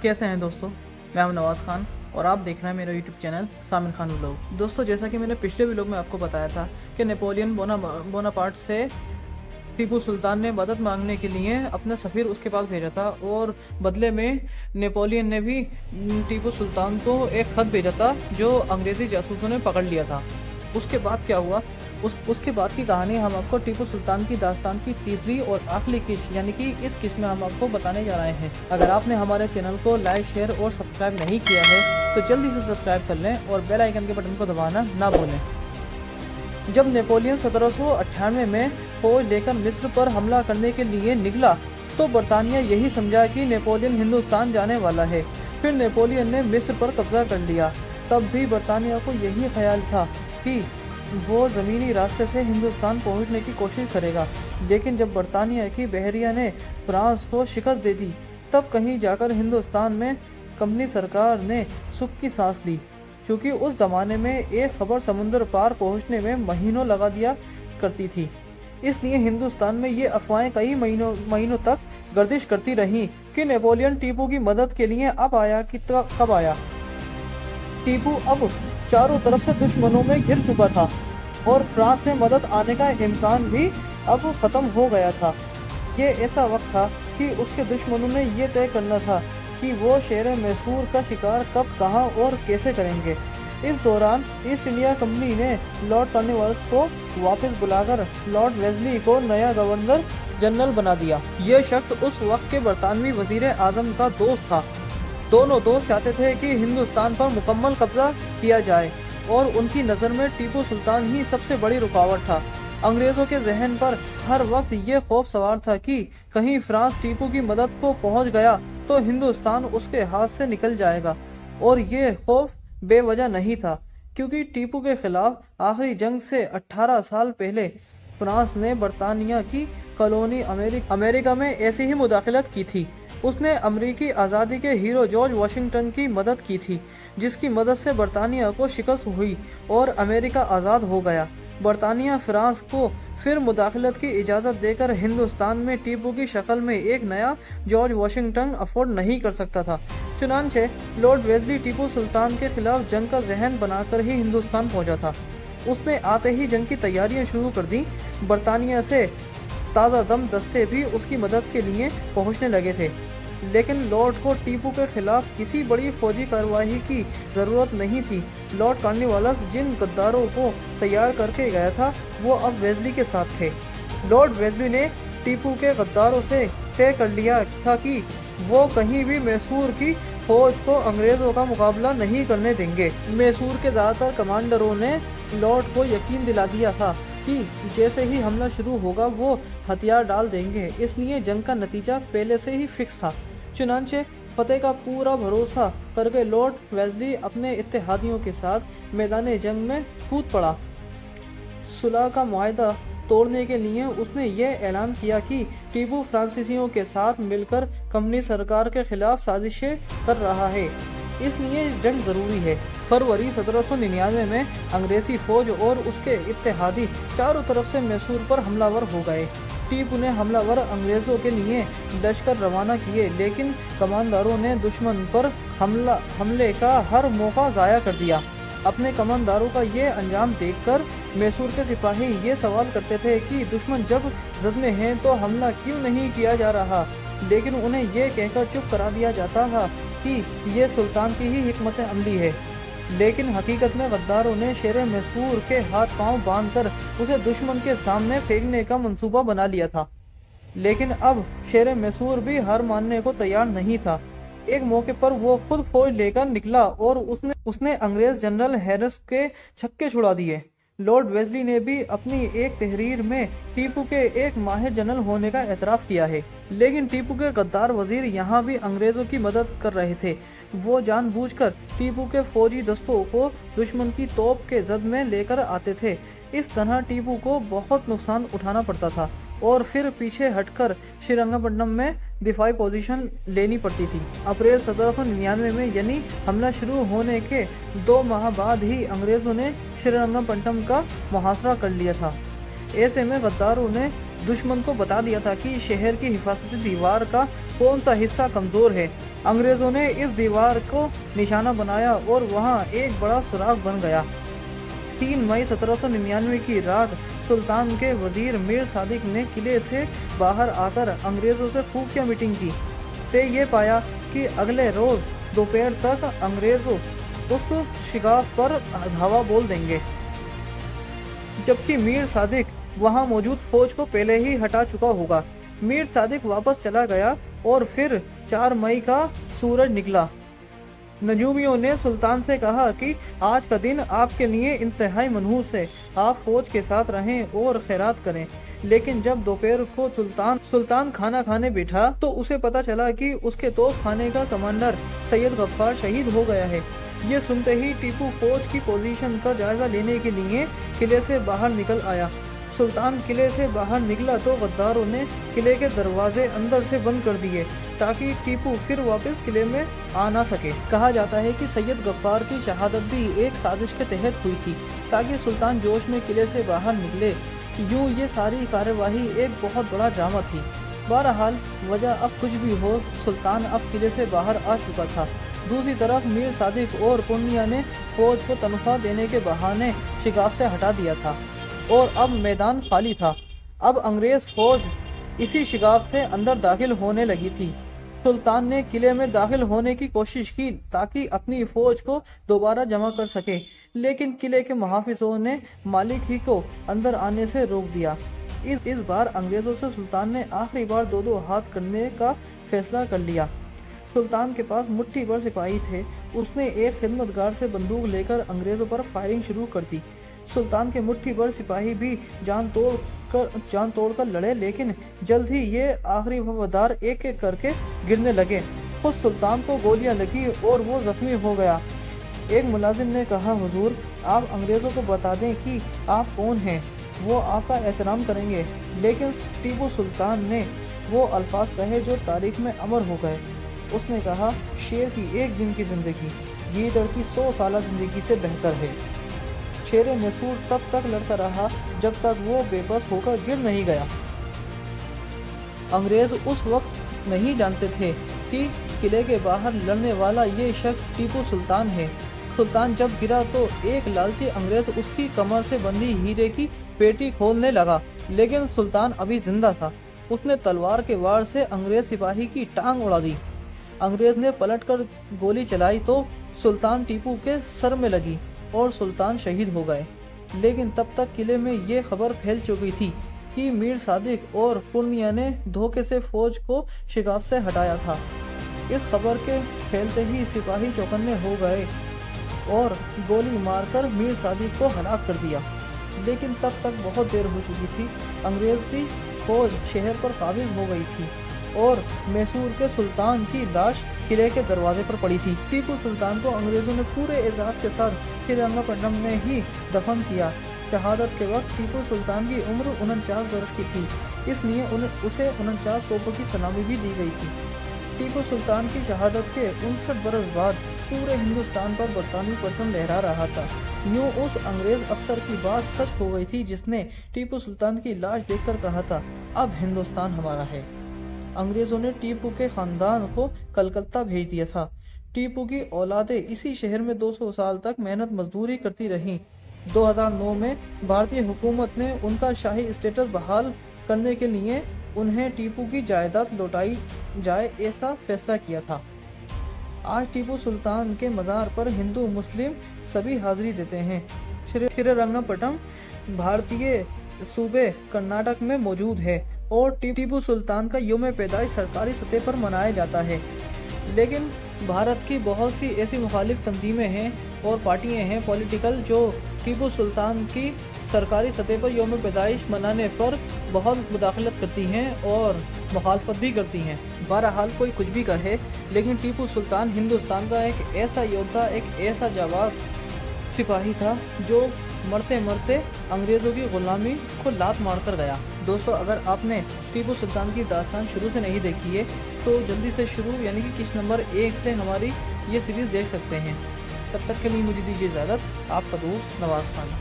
कैसे हैं दोस्तों, मैं हूं नवाज़ खान और आप देख रहे हैं मेरा यूट्यूब चैनल सामिर खान व्लॉग। दोस्तों, जैसा कि मैंने पिछले व्लॉग में आपको बताया था कि नेपोलियन बोनापार्ट से टीपू सुल्तान ने मदद मांगने के लिए अपना सफ़ीर उसके पास भेजा था और बदले में नेपोलियन ने भी टीपू सुल्तान को एक खत भेजा था जो अंग्रेज़ी जासूसों ने पकड़ लिया था। उसके बाद क्या हुआ, उसके बाद की कहानी हम आपको टीपू सुल्तान की दास्तान की तीसरी और आखिरी किस्त यानी कि इस किस्त में हम आपको बताने जा रहे हैं। अगर आपने हमारे चैनल को लाइक, शेयर और सब्सक्राइब नहीं किया है तो जल्दी से सब्सक्राइब कर लें और बेल आइकन के बटन को दबाना ना भूलें। जब नेपोलियन 1798 में फौज लेकर मिस्र पर हमला करने के लिए निकला तो बरतानिया यही समझा कि नेपोलियन हिंदुस्तान जाने वाला है। फिर नेपोलियन ने मिस्र पर कब्जा कर लिया। तब भी बरतानिया को यही ख्याल था कि वो ज़मीनी रास्ते से हिंदुस्तान पहुंचने की कोशिश करेगा, लेकिन जब बरतानिया की बहरिया ने फ्रांस को शिकस्त दे दी तब कहीं जाकर हिंदुस्तान में कंपनी सरकार ने सुख की सांस ली। क्योंकि उस ज़माने में एक खबर समुद्र पार पहुंचने में महीनों लगा दिया करती थी, इसलिए हिंदुस्तान में ये अफवाहें कई महीनों तक गर्दिश करती रहीं कि नेपोलियन टीपू की मदद के लिए अब आया कि कब आया। टीपू अब चारों तरफ से दुश्मनों में घिर चुका था और फ्रांस से मदद आने का इम्कान भी अब खत्म हो गया था। ये ऐसा वक्त था कि उसके दुश्मनों ने ये तय करना था कि वो शेर मैसूर का शिकार कब, कहां और कैसे करेंगे। इस दौरान ईस्ट इंडिया कंपनी ने लॉर्ड कॉर्नवालिस को वापस बुलाकर लॉर्ड वेल्लेस्ली को नया गवर्नर जनरल बना दिया। ये शख्स उस वक्त के बरतानवी वजीर आजम का दोस्त था। दोनों दोस्त चाहते थे कि हिंदुस्तान पर मुकम्मल कब्जा किया जाए और उनकी नज़र में टीपू सुल्तान ही सबसे बड़ी रुकावट था। अंग्रेज़ों के जहन पर हर वक्त ये खौफ सवार था कि कहीं फ्रांस टीपू की मदद को पहुंच गया तो हिंदुस्तान उसके हाथ से निकल जाएगा। और ये खौफ बेवजह नहीं था, क्योंकि टीपू के खिलाफ आखिरी जंग से 18 साल पहले फ्रांस ने बरतानिया की कॉलोनी अमेरिका में ऐसी ही मुदाखलत की थी। उसने अमेरिकी आज़ादी के हीरो जॉर्ज वाशिंगटन की मदद की थी, जिसकी मदद से बरतानिया को शिकस्त हुई और अमेरिका आज़ाद हो गया। बरतानिया फ्रांस को फिर मुदाखलत की इजाज़त देकर हिंदुस्तान में टीपू की शक्ल में एक नया जॉर्ज वाशिंगटन अफोर्ड नहीं कर सकता था। चुनांचे लॉर्ड वेल्लेस्ली टीपू सुल्तान के खिलाफ जंग का जहन बनाकर ही हिंदुस्तान पहुंचा था। उसने आते ही जंग की तैयारियां शुरू कर दी। बरतानिया से ताज़ा दम दस्ते भी उसकी मदद के लिए पहुंचने लगे थे, लेकिन लॉर्ड को टीपू के खिलाफ किसी बड़ी फौजी कार्रवाई की ज़रूरत नहीं थी। लॉर्ड कॉर्नवालिस जिन गद्दारों को तैयार करके गया था वो अब वेल्लेस्ली के साथ थे। लॉर्ड वेल्लेस्ली ने टीपू के गद्दारों से तय कर लिया था कि वो कहीं भी मैसूर की फौज को अंग्रेज़ों का मुकाबला नहीं करने देंगे। मैसूर के ज़्यादातर कमांडरों ने लॉर्ड को यकीन दिला दिया था कि जैसे ही हमला शुरू होगा वो हथियार डाल देंगे, इसलिए जंग का नतीजा पहले से ही फिक्स था। चुनांचे फतेह का पूरा भरोसा करके लॉर्ड वेल्लेस्ली अपने इत्तेहादियों के साथ मैदान जंग में कूद पड़ा। सुलह का मुआहदा तोड़ने के लिए उसने ये ऐलान किया कि टीपू फ्रांसीसियों के साथ मिलकर कंपनी सरकार के खिलाफ साजिशें कर रहा है, इसलिए जंग जरूरी है। फरवरी 1799 में अंग्रेजी फौज और उसके इत्तेहादी चारों तरफ से मैसूर पर हमलावर हो गए। टीपू ने हमलावर अंग्रेजों के लिए लश्कर रवाना किए, लेकिन कमांडरों ने दुश्मन पर हमले का हर मौका ज़ाया कर दिया। अपने कमांडरों का ये अंजाम देखकर मैसूर के सिपाही ये सवाल करते थे कि दुश्मन जब जद में है तो हमला क्यों नहीं किया जा रहा, लेकिन उन्हें ये कहकर चुप करा दिया जाता था कि ये सुल्तान की ही हिकमत अमली है। लेकिन हकीकत में गद्दारों ने शेर मैसूर के हाथ पांव बांधकर उसे दुश्मन के सामने फेंकने का मंसूबा बना लिया था। लेकिन अब शेर मैसूर भी हार मानने को तैयार नहीं था। एक मौके पर वो खुद फौज लेकर निकला और उसने अंग्रेज जनरल हैरिस के छक्के छुड़ा दिए। लॉर्ड वेल्लेस्ली ने भी अपनी एक तहरीर में टीपू के एक माहिर जनरल होने का एतराफ़ किया है, लेकिन टीपू के गद्दार वजीर यहाँ भी अंग्रेज़ों की मदद कर रहे थे। वो जानबूझकर टीपू के फौजी दस्तों को दुश्मन की तोप के जद में लेकर आते थे। इस तरह टीपू को बहुत नुकसान उठाना पड़ता था और फिर पीछे हटकर श्रीरंगपट्टनम में दिफाई पोजीशन लेनी पड़ती थी। अप्रैल 1799 में यानी हमला शुरू होने के 2 माह बाद ही अंग्रेज़ों ने श्रीरंगपट्टनम का मुहासरा कर लिया था। ऐसे में गद्दारों ने दुश्मन को बता दिया था कि शहर की हिफाजती दीवार का कौन सा हिस्सा कमज़ोर है। अंग्रेजों ने इस दीवार को निशाना बनाया और वहां एक बड़ा सुराग बन गया। 3 मई 1799 की रात सुल्तान के वजीर मीर सादिक ने किले से बाहर आकर अंग्रेजों से खुफिया मीटिंग की। ते ये पाया कि अगले रोज दोपहर तक अंग्रेजों उस शिगाफ पर धावा बोल देंगे, जबकि मीर सादिक वहां मौजूद फौज को पहले ही हटा चुका होगा। मीर सादिक वापस चला गया और फिर 4 मई का सूरज निकला। नजूमियों ने सुल्तान से कहा कि आज का दिन आपके लिए इंतहाई मनहूस है, आप फौज के साथ रहें और खैरात करें। लेकिन जब दोपहर को सुल्तान खाना खाने बैठा तो उसे पता चला कि उसके तोप खाने का कमांडर सैयद गफ्फार शहीद हो गया है। ये सुनते ही टीपू फौज की पोजीशन का जायजा लेने के लिए किले से बाहर निकल आया। सुल्तान किले से बाहर निकला तो गद्दारों ने किले के दरवाजे अंदर से बंद कर दिए ताकि टीपू फिर वापस किले में आ ना सके। कहा जाता है कि सैयद गफ्फार की शहादत भी एक साजिश के तहत हुई थी ताकि सुल्तान जोश में किले से बाहर निकले। यूँ ये सारी कार्यवाही एक बहुत बड़ा ड्रामा थी। बहरहाल वजह अब कुछ भी हो, सुल्तान अब किले से बाहर आ चुका था। दूसरी तरफ मीर सादिक और पूर्णिया ने फौज को तनख्वाह देने के बहाने शिगाफ से हटा दिया था और अब मैदान खाली था। अब अंग्रेज फौज इसी शिगाफ से अंदर दाखिल होने लगी थी। सुल्तान ने किले में दाखिल होने की कोशिश की ताकि अपनी फौज को दोबारा जमा कर सके, लेकिन किले के मुहाफिजों ने मालिक ही को अंदर आने से रोक दिया। इस बार अंग्रेजों से सुल्तान ने आखिरी बार 2-2 हाथ करने का फैसला कर लिया। सुल्तान के पास मुट्ठी भर सिपाही थे। उसने एक खिदमतगार से बंदूक लेकर अंग्रेजों पर फायरिंग शुरू कर दी। सुल्तान के मुट्ठी भर सिपाही भी जान तोड़कर लड़े, लेकिन जल्द ही ये आखिरी वफादार एक एक करके गिरने लगे। खुद सुल्तान को गोलियां लगी और वो जख्मी हो गया। एक मुलाजिम ने कहा, हुजूर आप अंग्रेजों को बता दें कि आप कौन हैं, वो आपका एहतराम करेंगे। लेकिन टीपू सुल्तान ने वो अल्फाज कहे जो तारीख में अमर हो गए। उसने कहा, शेर की एक दिन की जिंदगी गीदड़ की 100 साल जिंदगी से बेहतर है। शेर मैसूर तब तक लड़ता रहा जब तक वो बेबस होकर गिर नहीं गया। अंग्रेज उस वक्त नहीं जानते थे कि किले के बाहर लड़ने वाला ये शख्स टीपू सुल्तान है। सुल्तान जब गिरा तो एक लालची अंग्रेज उसकी कमर से बंधी हीरे की पेटी खोलने लगा, लेकिन सुल्तान अभी जिंदा था। उसने तलवार के वार से अंग्रेज सिपाही की टांग उड़ा दी। अंग्रेज ने पलटकर गोली चलाई तो सुल्तान टीपू के सर में लगी और सुल्तान शहीद हो गए। लेकिन तब तक किले में ये खबर फैल चुकी थी कि मीर सादिक और पूर्णिया ने धोखे से फौज को शिगाफ से हटाया था। इस खबर के फैलते ही सिपाही चौकन्ने हो गए और गोली मारकर मीर सादिक को हलाक कर दिया। लेकिन तब तक बहुत देर हो चुकी थी। अंग्रेजी फौज शहर पर काबिज हो गई थी और मैसूर के सुल्तान की लाश किले के दरवाजे पर पड़ी थी। टीपू सुल्तान को अंग्रेजों ने पूरे एजाज के साथ श्रीरंगपट्टनम में ही दफन किया। शहादत के वक्त टीपू सुल्तान की उम्र 49 वर्ष की थी, इसलिए उसे 49 तोपों की सलामी भी दी गई थी। टीपू सुल्तान की शहादत के 59 बरस बाद पूरे हिंदुस्तान पर बरतानवी परचम लहरा रहा था। यूँ उस अंग्रेज अफसर की बात सच हो गई थी जिसने टीपू सुल्तान की लाश देखकर कहा था, अब हिंदुस्तान हमारा है। अंग्रेजों ने टीपू के खानदान को कलकत्ता भेज दिया था। टीपू की औलादें इसी शहर में 200 साल तक मेहनत मजदूरी करती रहीं। 2009 में भारतीय हुकूमत ने उनका शाही स्टेटस बहाल करने के लिए उन्हें टीपू की जायदाद लौटाई जाए ऐसा फैसला किया था। आज टीपू सुल्तान के मज़ार पर हिंदू मुस्लिम सभी हाजिरी देते हैं। श्रीरंगपट्टनम भारतीय सूबे कर्नाटक में मौजूद है और टीपू सुल्तान का यौम पैदाइश सरकारी सतह पर मनाया जाता है। लेकिन भारत की बहुत सी ऐसी मुखालिफ तंजीमें हैं और पार्टियां हैं पॉलिटिकल जो टीपू सुल्तान की सरकारी सतह पर यौम पैदाइश मनाने पर बहुत मुदाखलत करती हैं और मुखालफत भी करती हैं। बहरहाल कोई कुछ भी कहे, लेकिन टीपू सुल्तान हिंदुस्तान का एक ऐसा योद्धा, एक ऐसा जाबाज सिपाही था जो मरते मरते अंग्रेज़ों की गुलामी को लात मारकर गया। दोस्तों, अगर आपने टीपू सुल्तान की दास्तान शुरू से नहीं देखी है तो जल्दी से शुरू यानी कि किस्त नंबर 1 से हमारी ये सीरीज़ देख सकते हैं। तब तक के लिए मुझे दीजिए इजाज़त। आपका दोस्त नवाज़ खान।